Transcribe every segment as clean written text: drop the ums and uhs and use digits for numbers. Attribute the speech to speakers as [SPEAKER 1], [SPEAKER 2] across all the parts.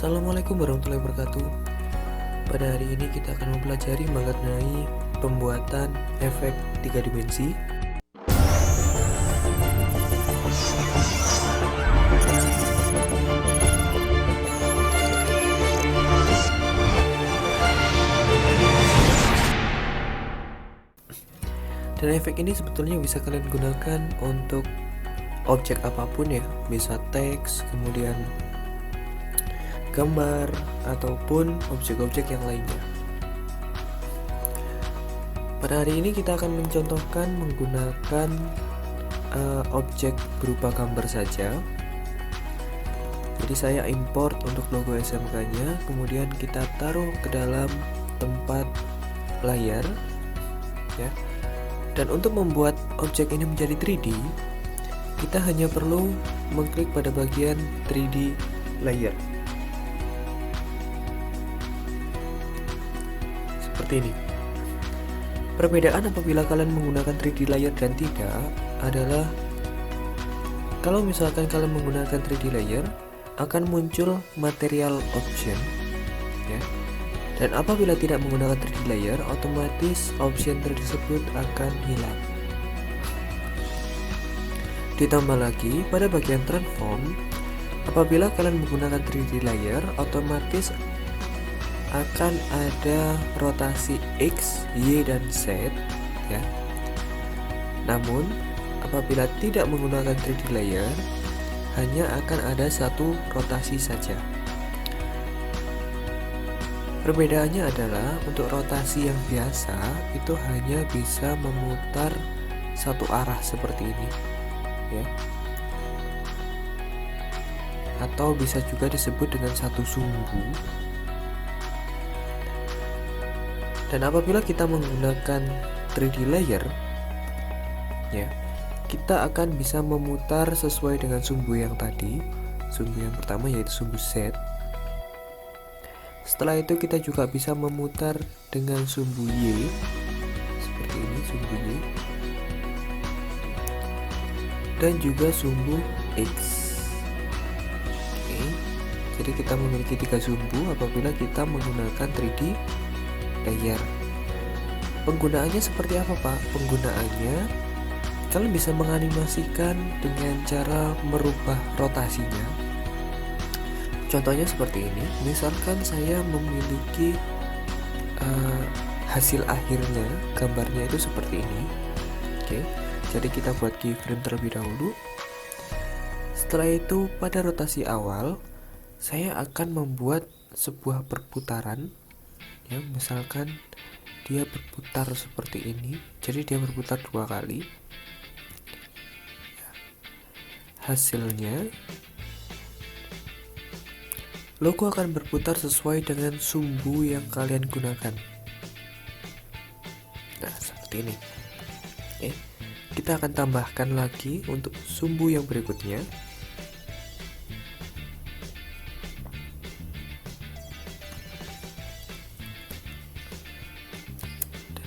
[SPEAKER 1] Assalamualaikum warahmatullahi wabarakatuh. Pada hari ini kita akan mempelajari mengenai pembuatan efek 3 dimensi. Dan efek ini sebetulnya bisa kalian gunakan untuk objek apapun ya, bisa teks, kemudian gambar, ataupun objek-objek yang lainnya. Pada hari ini kita akan mencontohkan menggunakan objek berupa gambar saja. Jadi saya import untuk logo SMK-nya, kemudian kita taruh ke dalam tempat layar ya. Dan untuk membuat objek ini menjadi 3D, kita hanya perlu mengklik pada bagian 3D layer. Seperti ini. Perbedaan apabila kalian menggunakan 3D layer dan tidak adalah kalau misalkan kalian menggunakan 3D layer akan muncul material option ya. Dan apabila tidak menggunakan 3D layer, otomatis option tersebut akan hilang. Ditambah lagi pada bagian transform, apabila kalian menggunakan 3D layer, otomatis akan ada rotasi X, Y, dan Z ya. Namun apabila tidak menggunakan 3D layer, hanya akan ada satu rotasi saja. Perbedaannya adalah untuk rotasi yang biasa itu hanya bisa memutar satu arah seperti ini ya. Atau bisa juga disebut dengan satu sumbu. Dan apabila kita menggunakan 3D layer ya, kita akan bisa memutar sesuai dengan sumbu yang tadi. Sumbu yang pertama yaitu sumbu Z. Setelah itu kita juga bisa memutar dengan sumbu Y. Seperti ini sumbu Y. Dan juga sumbu X. Oke. Jadi kita memiliki 3 sumbu apabila kita menggunakan 3D layer. Penggunaannya seperti apa Pak? Penggunaannya kalian bisa menganimasikan dengan cara merubah rotasinya. Contohnya seperti ini. Misalkan saya memiliki hasil akhirnya, gambarnya itu seperti ini. Oke. Jadi kita buat keyframe terlebih dahulu. Setelah itu pada rotasi awal saya akan membuat sebuah perputaran ya, misalkan dia berputar seperti ini, jadi dia berputar 2 kali. Hasilnya logo akan berputar sesuai dengan sumbu yang kalian gunakan. Nah seperti ini. Oke. Kita akan tambahkan lagi untuk sumbu yang berikutnya.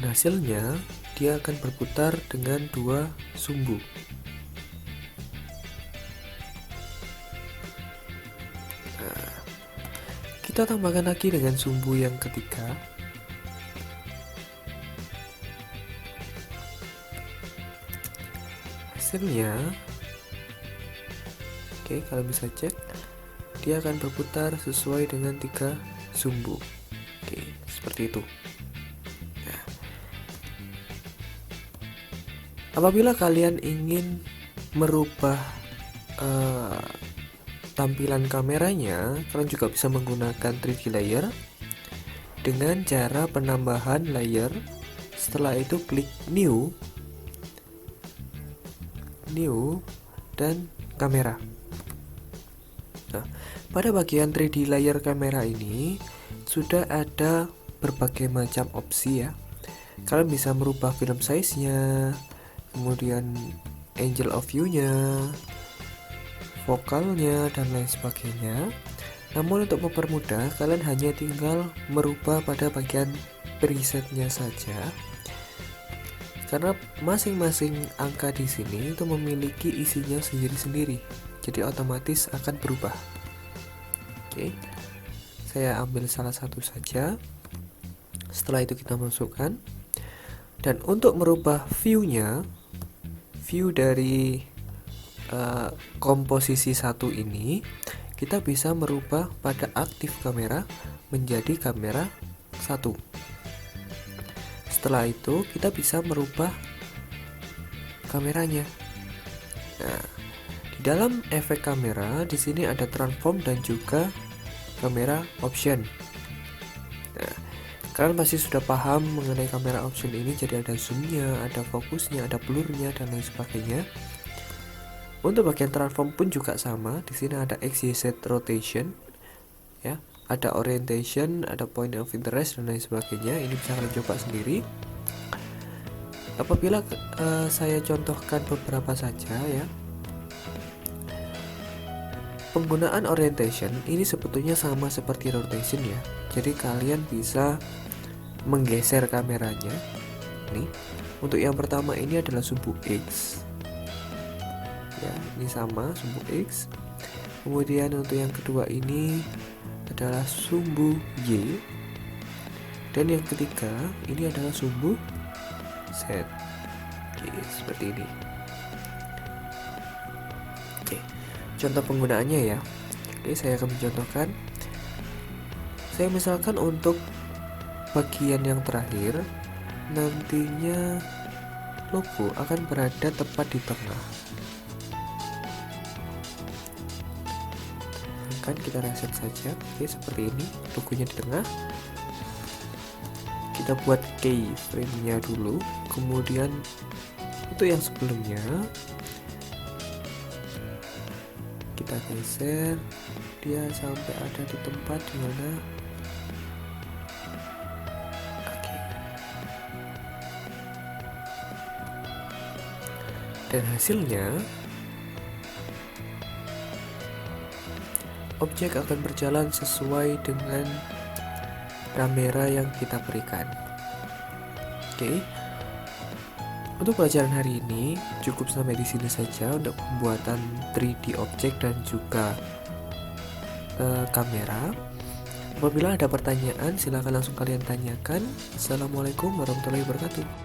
[SPEAKER 1] Hasilnya dia akan berputar dengan 2 sumbu. Nah, kita tambahkan lagi dengan sumbu yang ketiga. Hasilnya, oke, kalian bisa cek, dia akan berputar sesuai dengan 3 sumbu. Oke, seperti itu. Apabila kalian ingin merubah tampilan kameranya, kalian juga bisa menggunakan 3D layer dengan cara penambahan layer. Setelah itu klik new dan kamera. Nah, pada bagian 3D layer kamera ini sudah ada berbagai macam opsi ya. Kalian bisa merubah film size-nya, kemudian angle of view-nya, vokalnya, dan lain sebagainya. Namun untuk mempermudah, kalian hanya tinggal merubah pada bagian presetnya saja. Karena masing-masing angka di sini itu memiliki isinya sendiri-sendiri, jadi otomatis akan berubah. Oke. saya ambil salah satu saja. Setelah itu kita masukkan. Dan untuk merubah view-nya, view dari komposisi satu ini, kita bisa merubah pada aktif kamera menjadi kamera 1. Setelah itu kita bisa merubah kameranya. Nah, di dalam efek kamera di sini ada transform dan juga kamera option. Nah, kalian pasti sudah paham mengenai kamera option ini. Jadi ada zoomnya, ada fokusnya, ada blurnya dan lain sebagainya. Untuk bagian transform pun juga sama. Di sini ada XYZ rotation, ya, ada orientation, ada point of interest dan lain sebagainya. Ini bisa kalian coba sendiri. Apabila saya contohkan beberapa saja, ya. Penggunaan orientation ini sebetulnya sama seperti rotation, ya. Jadi kalian bisa menggeser kameranya. Nih, untuk yang pertama ini adalah sumbu X. Ya, ini sama sumbu X. Kemudian untuk yang kedua ini adalah sumbu Y. Dan yang ketiga ini adalah sumbu Z. Oke, seperti ini. Oke, contoh penggunaannya ya. Oke, saya akan mencontohkan. Saya misalkan untuk bagian yang terakhir, nantinya logo akan berada tepat di tengah. Kan kita reset saja. Oke, seperti ini, logonya di tengah. Kita buat keyframe-nya dulu, kemudian untuk yang sebelumnya kita geser dia sampai ada di tempat dimana. Oke. Dan hasilnya objek akan berjalan sesuai dengan kamera yang kita berikan. Oke. Untuk pelajaran hari ini cukup sampai di sini saja untuk pembuatan 3D objek dan juga kamera. Apabila ada pertanyaan, silakan langsung kalian tanyakan. Assalamualaikum warahmatullahi wabarakatuh.